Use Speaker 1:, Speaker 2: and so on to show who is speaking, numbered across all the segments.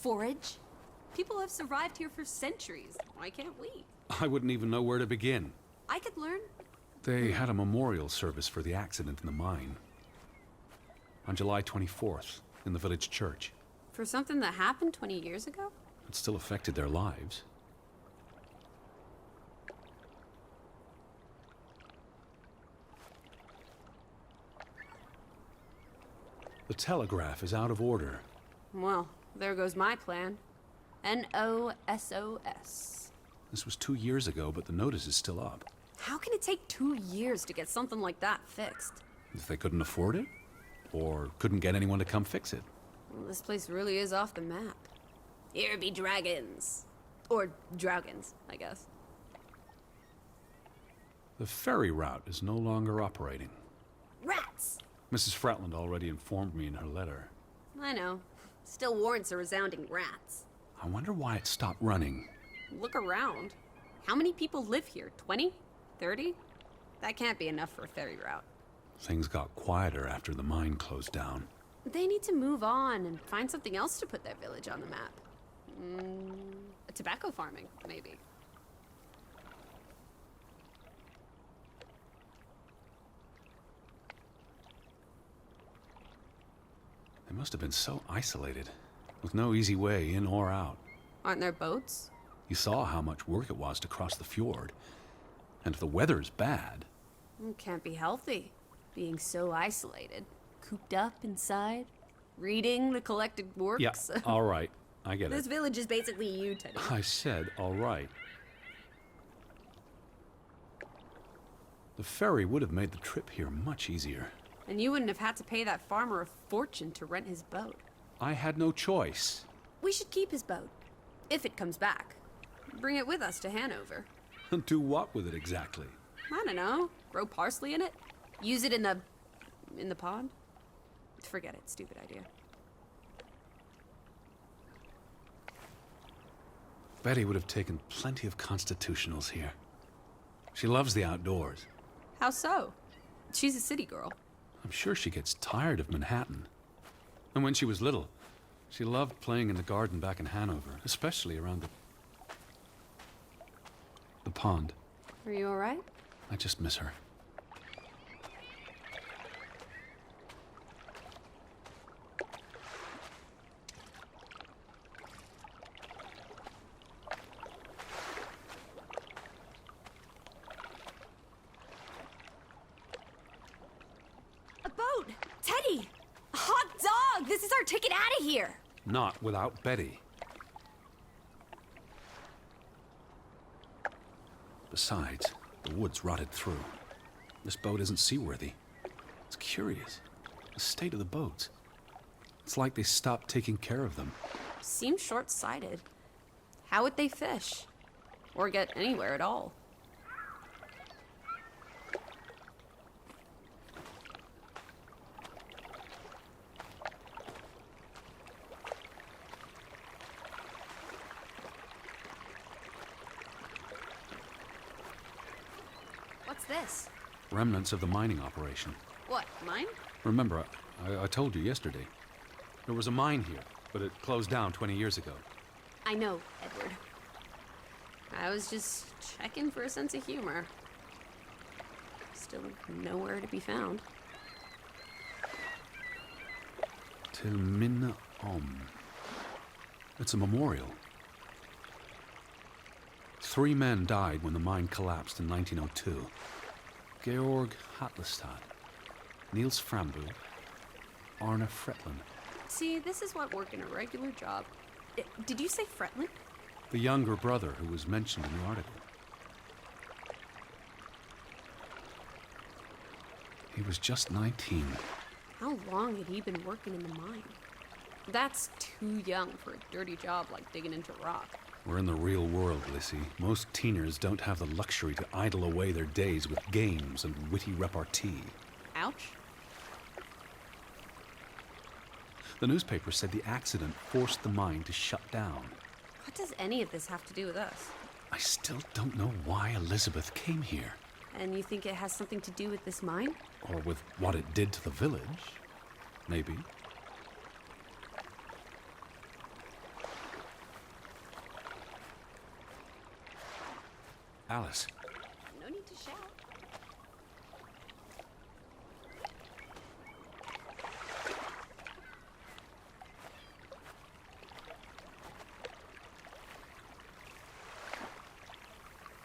Speaker 1: forage. People have survived here for centuries. Why can't we?
Speaker 2: I wouldn't even know where to begin.
Speaker 1: I could learn.
Speaker 2: They had a memorial service for the accident in the mine. On July 24th, in the village church.
Speaker 1: For something that happened 20 years ago?
Speaker 2: It still affected their lives. The telegraph is out of order.
Speaker 1: Well, there goes my plan. NOSOS.
Speaker 2: This was 2 years ago, but the notice is still up.
Speaker 1: How can it take 2 years to get something like that fixed?
Speaker 2: If they couldn't afford it? Or couldn't get anyone to come fix it?
Speaker 1: Well, this place really is off the map. Here be dragons. Or Draugans, I guess.
Speaker 2: The ferry route is no longer operating.
Speaker 1: Rats!
Speaker 2: Mrs. Fretland already informed me in her letter.
Speaker 1: I know. Still warrants a resounding rats.
Speaker 2: I wonder why it stopped running.
Speaker 1: Look around. How many people live here? 20? 30? That can't be enough for a ferry route.
Speaker 2: Things got quieter after the mine closed down.
Speaker 1: They need to move on and find something else to put their village on the map. Tobacco farming, maybe.
Speaker 2: They must have been so isolated, with no easy way in or out.
Speaker 1: Aren't there boats?
Speaker 2: You saw how much work it was to cross the fjord. And if the weather's bad...
Speaker 1: It can't be healthy, being so isolated. Cooped up inside, reading the collected works.
Speaker 2: Yeah, all right. I get it.
Speaker 1: This village is basically you, Teddy.
Speaker 2: I said all right. The ferry would have made the trip here much easier.
Speaker 1: And you wouldn't have had to pay that farmer a fortune to rent his boat.
Speaker 2: I had no choice.
Speaker 1: We should keep his boat, if it comes back. Bring it with us to Hanover.
Speaker 2: Do what with it exactly?
Speaker 1: I don't know. Grow parsley in it? Use it in the pond? Forget it. Stupid idea.
Speaker 2: Betty would have taken plenty of constitutionals here. She loves the outdoors.
Speaker 1: How so? She's a city girl.
Speaker 2: I'm sure she gets tired of Manhattan. And when she was little, she loved playing in the garden back in Hanover, especially around the pond.
Speaker 1: Are you all right?
Speaker 2: I just miss her.
Speaker 1: A boat! Teddy! A hot dog! This is our ticket out of here!
Speaker 2: Not without Betty. Besides, the wood's rotted through. This boat isn't seaworthy. It's curious. The state of the boats. It's like they stopped taking care of them.
Speaker 1: Seems short-sighted. How would they fish? Or get anywhere at all? What's this?
Speaker 2: Remnants of the mining operation.
Speaker 1: What, mine?
Speaker 2: Remember, I told you yesterday. There was a mine here, but it closed down 20 years ago.
Speaker 1: I know, Edward. I was just checking for a sense of humor. Still nowhere to be found.
Speaker 2: Till Minna Om. It's a memorial. 3 men died when the mine collapsed in 1902. Georg Hatlestad, Niels Frambu, Arne Fretland.
Speaker 1: See, this is what working a regular job... Did you say Fretland?
Speaker 2: The younger brother who was mentioned in the article. He was just 19.
Speaker 1: How long had he been working in the mine? That's too young for a dirty job like digging into rock.
Speaker 2: We're in the real world, Lissy. Most teeners don't have the luxury to idle away their days with games and witty repartee.
Speaker 1: Ouch.
Speaker 2: The newspaper said the accident forced the mine to shut down.
Speaker 1: What does any of this have to do with us?
Speaker 2: I still don't know why Elizabeth came here.
Speaker 1: And you think it has something to do with this mine?
Speaker 2: Or with what it did to the village. Maybe. Alice.
Speaker 1: No need to shout.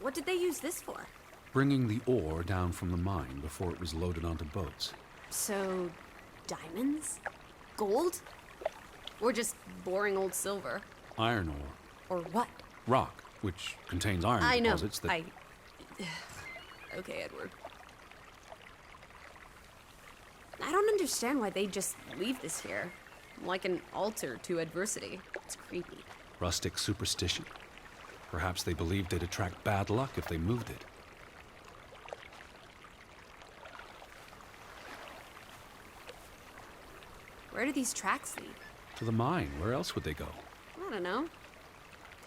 Speaker 1: What did they use this for?
Speaker 2: Bringing the ore down from the mine before it was loaded onto boats.
Speaker 1: So, diamonds? Gold? Or just boring old silver?
Speaker 2: Iron ore.
Speaker 1: Or what?
Speaker 2: Rock, which contains iron
Speaker 1: I know.
Speaker 2: deposits that...
Speaker 1: Okay, Edward. I don't understand why they just leave this here. Like an altar to adversity. It's creepy.
Speaker 2: Rustic superstition. Perhaps they believed they'd attract bad luck if they moved it.
Speaker 1: Where do these tracks lead?
Speaker 2: To the mine. Where else would they go?
Speaker 1: I don't know.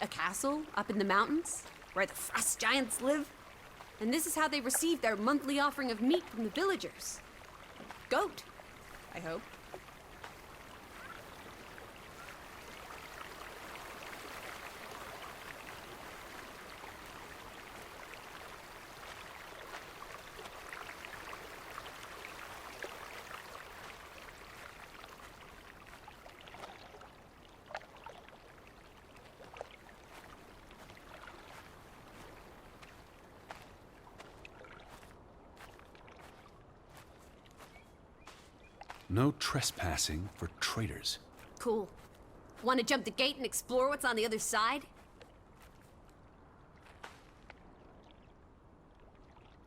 Speaker 1: A castle up in the mountains where the frost giants live? And this is how they receive their monthly offering of meat from the villagers. A goat, I hope.
Speaker 2: No trespassing for traitors.
Speaker 1: Cool. Want to jump the gate and explore what's on the other side?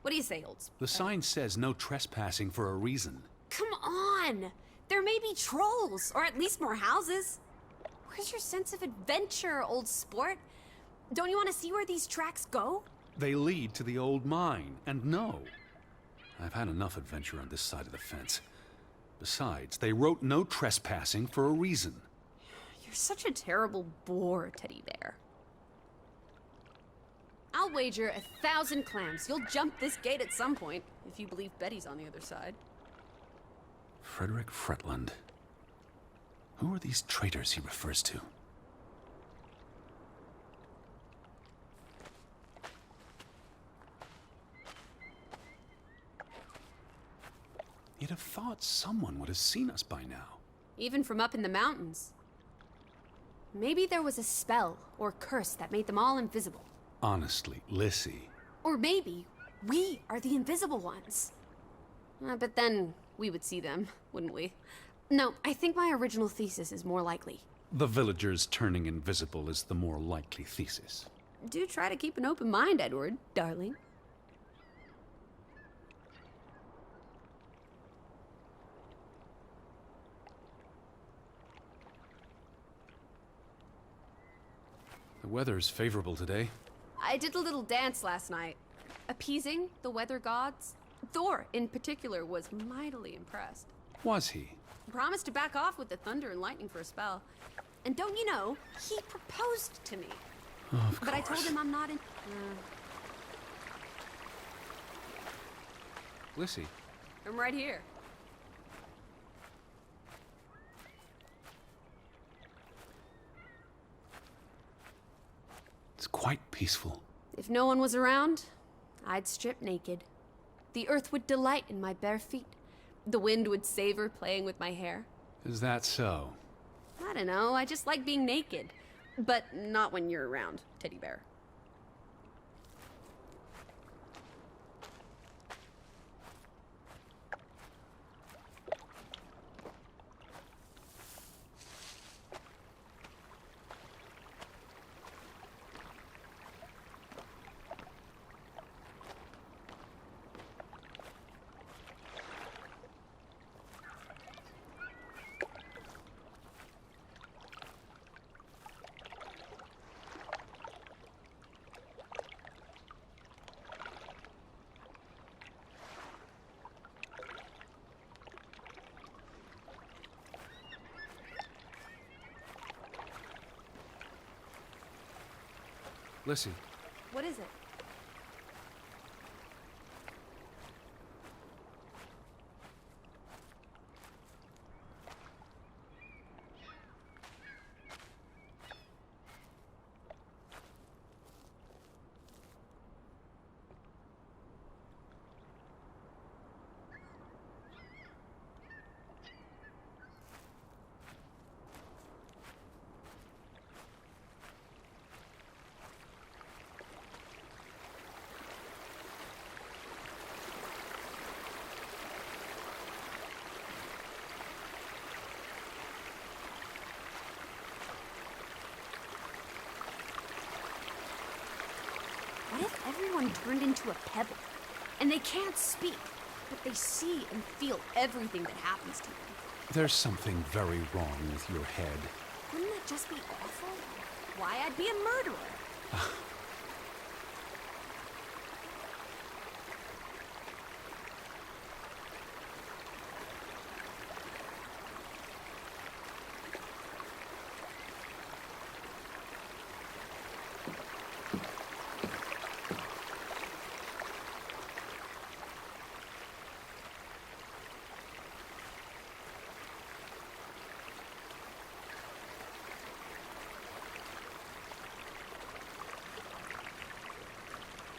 Speaker 1: What do you say, Olds?
Speaker 2: The sign says no trespassing for a reason.
Speaker 1: Come on! There may be trolls, or at least more houses. Where's your sense of adventure, old sport? Don't you want to see where these tracks go?
Speaker 2: They lead to the old mine, and no. I've had enough adventure on this side of the fence. Besides, they wrote no trespassing for a reason.
Speaker 1: You're such a terrible bore, Teddy Bear. I'll wager 1,000 clams you'll jump this gate at some point, if you believe Betty's on the other side.
Speaker 2: Frederick Fretland. Who are these traitors he refers to? You'd have thought someone would have seen us by now.
Speaker 1: Even from up in the mountains. Maybe there was a spell or curse that made them all invisible.
Speaker 2: Honestly, Lissy.
Speaker 1: Or maybe we are the invisible ones. But then we would see them, wouldn't we? No, I think my original thesis is more likely.
Speaker 2: The villagers turning invisible is the more likely thesis.
Speaker 1: Do try to keep an open mind, Edward, darling.
Speaker 2: The weather's favorable today.
Speaker 1: I did a little dance last night, appeasing the weather gods. Thor, in particular, was mightily impressed.
Speaker 2: Was he?
Speaker 1: Promised to back off with the thunder and lightning for a spell. And don't you know, he proposed to me.
Speaker 2: Oh, of course.
Speaker 1: But I told him I'm not in...
Speaker 2: Lissy.
Speaker 1: I'm right here.
Speaker 2: It's quite peaceful.
Speaker 1: If no one was around, I'd strip naked. The earth would delight in my bare feet. The wind would savor playing with my hair.
Speaker 2: Is that so?
Speaker 1: I don't know, I just like being naked. But not when you're around, Teddy Bear.
Speaker 2: Lissy.
Speaker 1: What is it? if everyone turned into a pebble? And they can't speak, but they see and feel everything that happens to them.
Speaker 2: There's something very wrong with your head.
Speaker 1: Wouldn't that just be awful? Why, I'd be a murderer.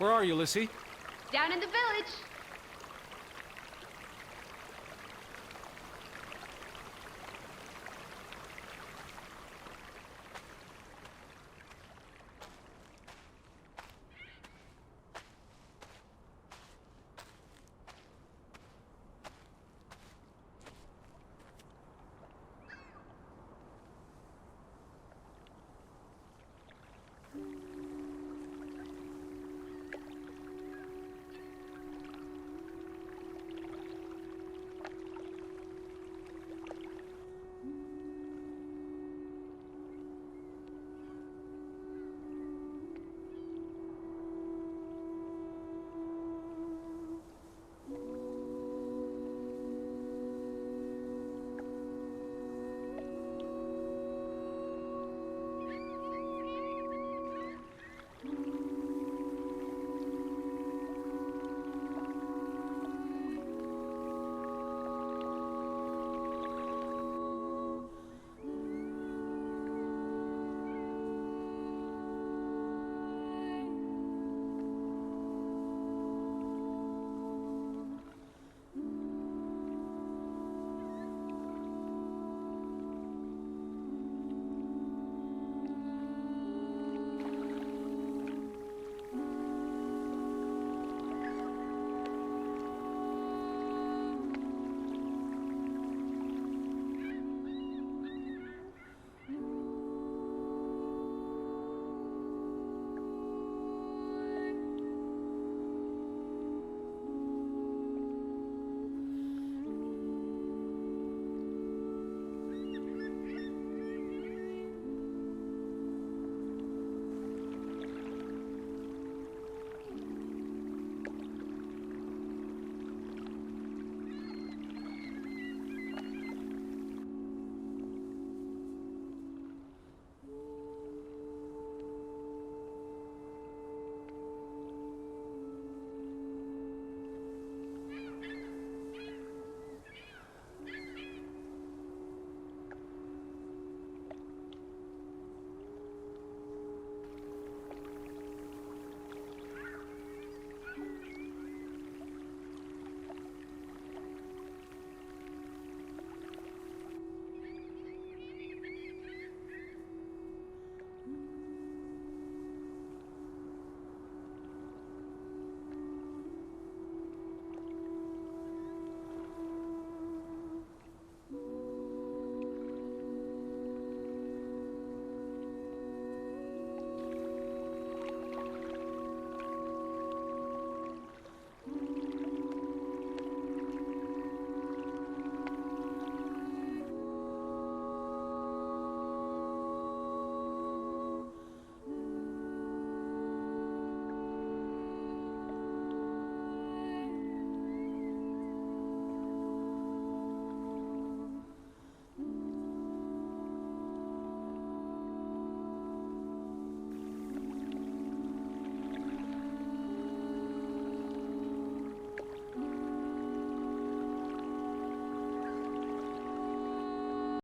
Speaker 2: Where are you, Lissy?
Speaker 1: Down in the village.